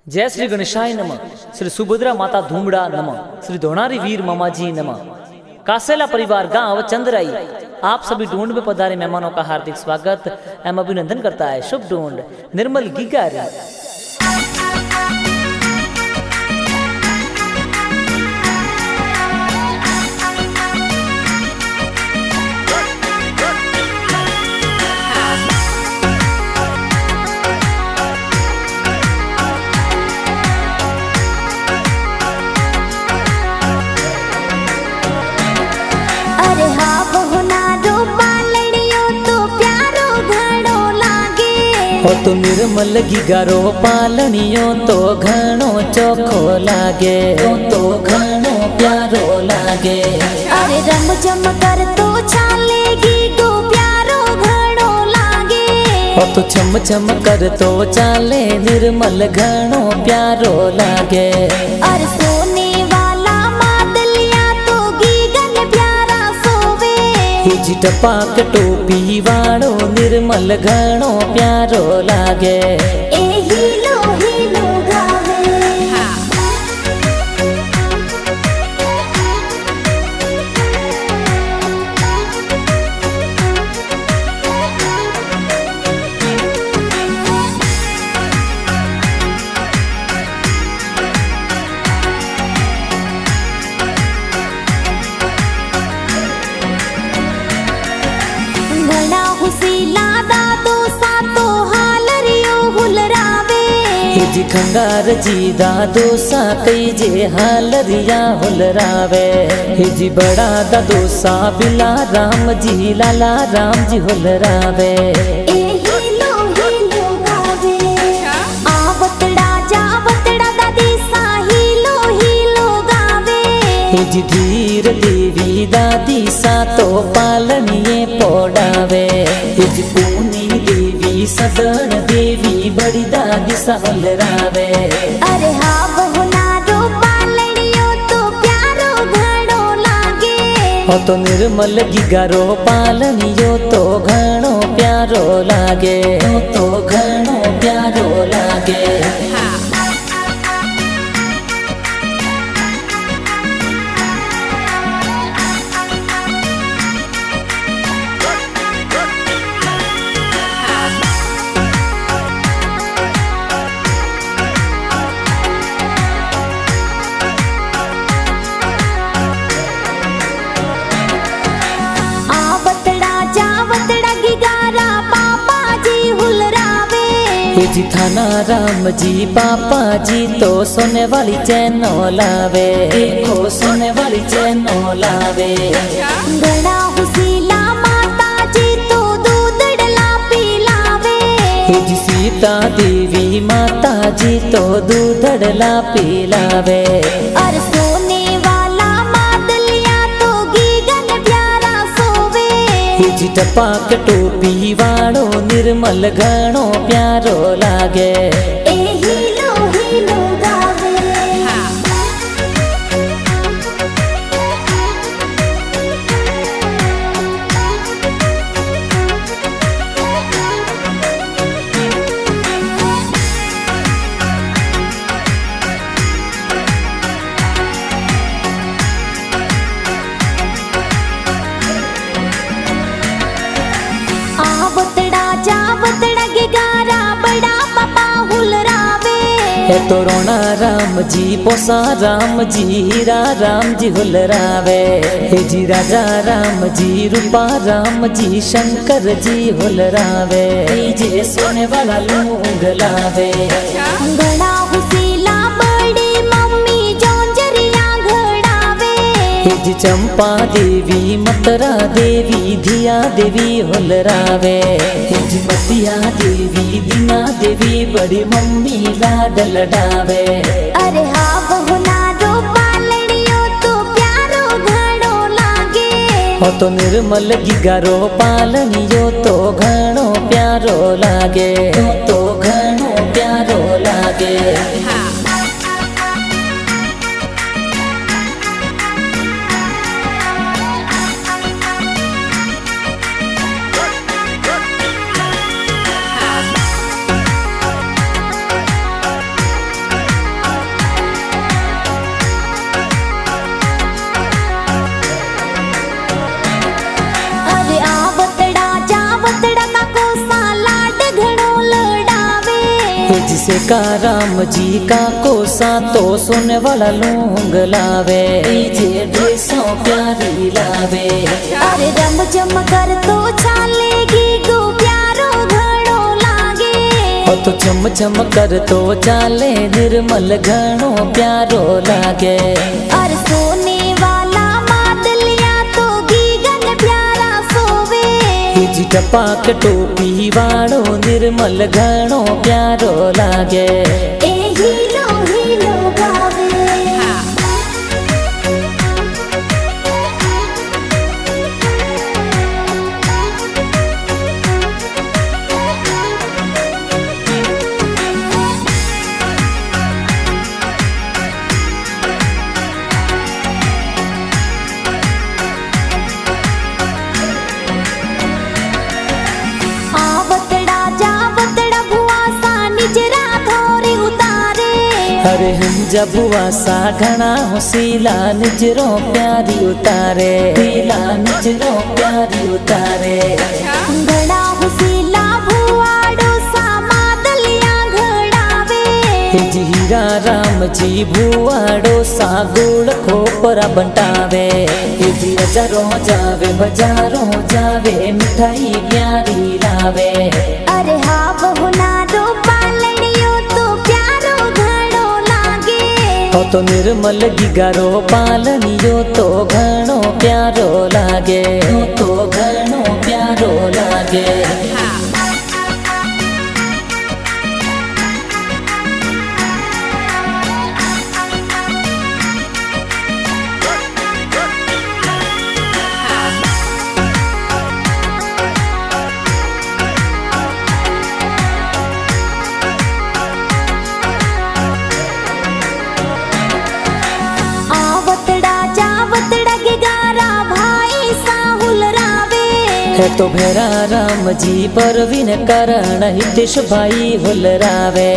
जय श्री गणेशाय नमः। श्री सुभद्रा माता धूमड़ा नमः। श्री धोणारी वीर मामाजी नमः। कासेला परिवार गांव चंद्राई आप सभी ढूंढ में पधारे मेहमानों का हार्दिक स्वागत एवं अभिनंदन करता है। शुभ ढूंढ निर्मल गिगारी। हो तो निर्मल गिगारो पालनियो तो घणो चोखो लागे, तो घणो प्यारो लागे। अरे रम जम कर तो चालेगी गो प्यारो घणो लागे। हो तो चम चम कर तो चाले निर्मल घणो प्यारो लागे। अरे सोने वाला मादलिया तो गीगन प्यारा सोवे। हिजी टपाक टोपी वाड़ो निर्मल घणो प्यारो लागे। ए हीलो हीलो गावे। घणा हुसीला दादो सातो हालरियो हुलरावे। हिजी खंगार जी दादो सा कई जे हालरिया हुलरावे। हिजी बड़ा दादो सा बिला राम जी लाला राम जी हुलरावे। ए हीलो हीलो गावे। आवतड़ा जावतड़ा दादी सा हीलो हीलो गावे। हिजी धीर देवी दादी सा तो पालनिये पोड़ावे। हिजी पूनी देवी सदन देवी बड़ी दादी सा हुलरावे। अरे हाँ बहुनारो पालनियो तो प्यारो घणो लागे। हो तो निर्मल गिगारो पालनियो तो घणो प्यारो लागे, तो घणो प्यारो लागे। हिजी थाना राम जी पापा जी तो सोने वाली चैनो लावे। देखो सोने वाली चैनो लावे। घणा हुसीला माता जी तो दूधड़ला पिलावे। हिजी सीता देवी माता जी तो दूधड़ला पिलावे। और सोने वाला मादलिया तो गीगन प्यारा सोवे। हिजी टपाक टोपी वाड़ो निर्मल घणो प्यारो लागे। ए हीलो हीलो गावे। आवतड़ा जावतड़ा गिगारा बड़ा पापा हुलरावे। है तो रोना राम जी पोसा राम जी हीरा राम जी हुलरावे। हे जी राजा राम जी रूपा राम जी शंकर जी हुलरावे। जे सोने वाला लूंग लावे। घणा हुसीला बड़ी मम्मी जोंजरिया घड़ावे। हे जी चंपा देवी मतरा देवी धिया देवी हुलरावे। हे जी मतिया देवी दीना देवी बड़ी मम्मी लाड लडावे। अरे हाँ बहुनारो पालनियो तो प्यारो घणो लागे। हो तो निर्मल गिगारो पालनियो तो घणो प्यारो लागे, तो घणो प्यारो लागे। से का राम जी का कोसा तो सोने वाला लूंग लावे जे ड्रेसों प्यारी लावे। अरे रम जम कर तो चालेगी गो प्यारो घणो लागे तो चम चम कर तो चाले निर्मल घणो प्यारो लागे। अरे सोने वाला मादलिया तो गीगन प्यारा सोवे जी टपाक टोपी वाड़ो निर्मल घणो प्यारो लागे। ए हीलो हीलो गावे अरे हम जब वासा घना होसीला निजरो प्यारी उतारे पीला निजरो प्यारी उतारे। घड़ा हुसीला भुआड़ो सा मादलिया घड़ावे हीरा राम जी भुआड़ो सा गुड़ खोपरा बंटावे। जी हजारों जावे बजारों जावे मिठाई प्यारी लावे। अरे हाँ बहुना दो पालनियो तो प्यारो घड़ो लागे तो निर्मल गिगारो पालनियो तो घणो प्यारो लागे तो घणो प्यारो लागे। तो भेरा राम जी परवीन करण हितेश भाई हुलरावे।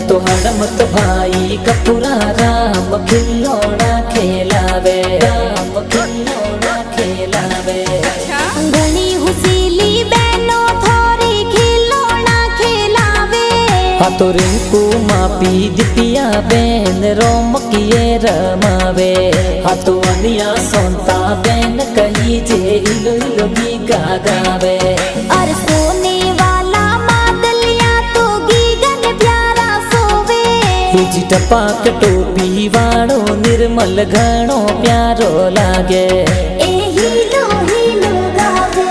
तो हड़मत भाई कपूरा राम खिलौना खेलावे राम खिलौना खेलावे। घनी हुसीली बहनों थोड़ी खिलौना खेलावे तो रिंकू मापी दिपिया बेन रोम किए रमावे। तो अनिया सोनता बेन कही जे हिलो हिलो गीगा गावे। और सोने वाला मादलिया तो गीगन प्यारा सोवे जी टपाक टोपी वाड़ो निर्मल घणो प्यारो लागे। ए हीलो हीलो गावे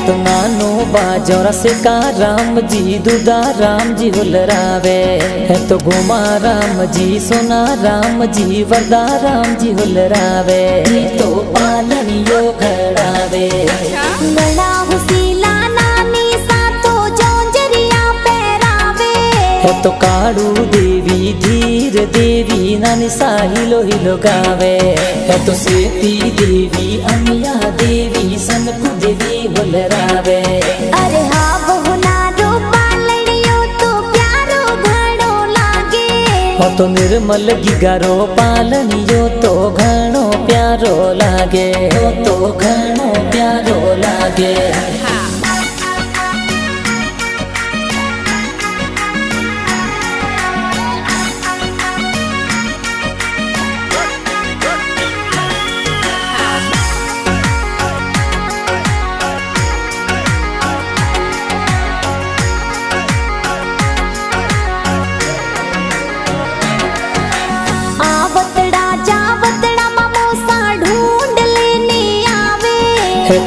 तो नानो बाजोरा से का राम जी दुदा राम जी हुलरावे। तो गोमा राम जी सोना राम जी वरदा राम जी हुलरावे। तो पालनियो घड़ावे घड़ा हुसीला नानी सा तो जोंजरिया पहरावे। तो काड़ू देवी धीर देवी नानी सा हिलो हिलो गावे। तो सेती देवी अमिया देवी सनकु देवी हुलरावे। अरे हाँ बहुना दो पालनियो तो प्यारो घणो लागे तो निर्मल गिगारो पालनियो तो घणो प्यारो लागे तो घणो प्यारो लागे।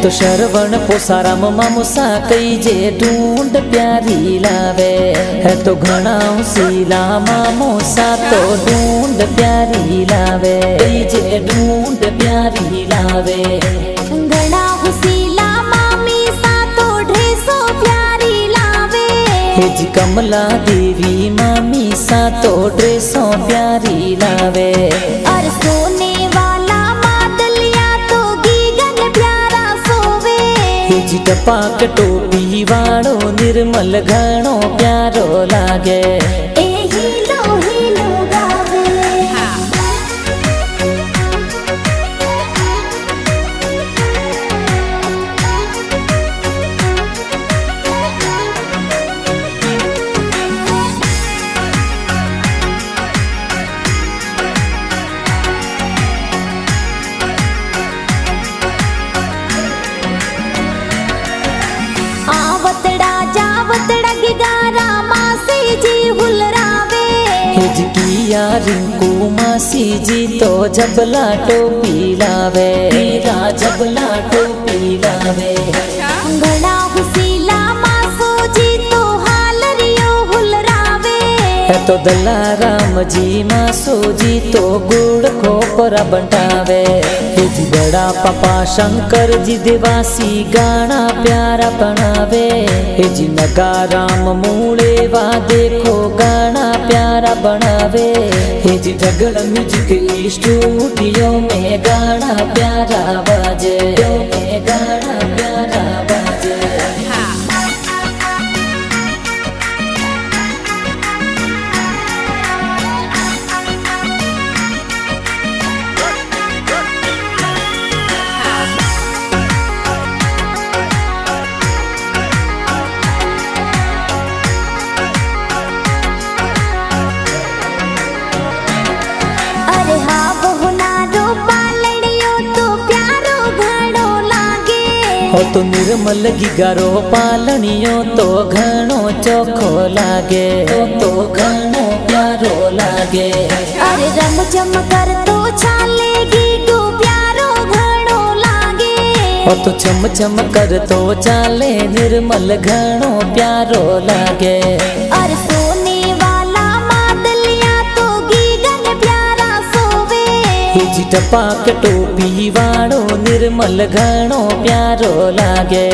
तो श्रवण पोसाराम मामुसा कई जे ढूंढ प्यारी लावे। तो घना सीला मामुसा तो ढूंढ प्यारी लावे कई जे ढूंढ प्यारी लावे। घना हुसीला मामी सा तो ढेसो प्यारी लावे जी कमला देवी मामी सा तो ड्रेसों प्यारी लावे। और सोने वाला मादलिया तो गीगन प्यारा सोवे। जी टपाक टोपी वाड़ो निर्मल घणो प्यारो लागे। ए हीलो गावे। आवतड़ा जावतड़ा गिगारा मासी जी हुलरावे। हिजकिया रिंकू मासी जी तो जबला टोपी लावे। हीरा जबला टोपी लावे। घड़ा हुसीला मासो जी तो हालरियो हुलरावे। है तो दलाराम जी मासो जी तो गुड़ खोपरा बंटावे। जी बड़ा पापा शंकर जी देवासी गाना प्यारा बनावे। जी नगाराम मूड़े वा देखो गाना प्यारा बनावे। जी झगड़ म्यूजिक स्टूडियो में गाना प्यारा बाजे। में गाना प्यारा बाजे। अरे हाँ बहुनारो पालड़ियो तो प्यारो घड़ो लागे। हो तो निर्मल गिगारो पालनियो तो घणो चोखो लागे। तो घणो प्यारो लागे। अरे रम जम कर तो चालेगी गो प्यारो घड़ो लागे। हो तो चम चम कर तो चाले निर्मल घणो प्यारो लागे। और सोने वाला मादलिया तो गीगन प्यारा सोवे। जी टपाक टोपी वाड़ो निर्मल घणो प्यारो लागे।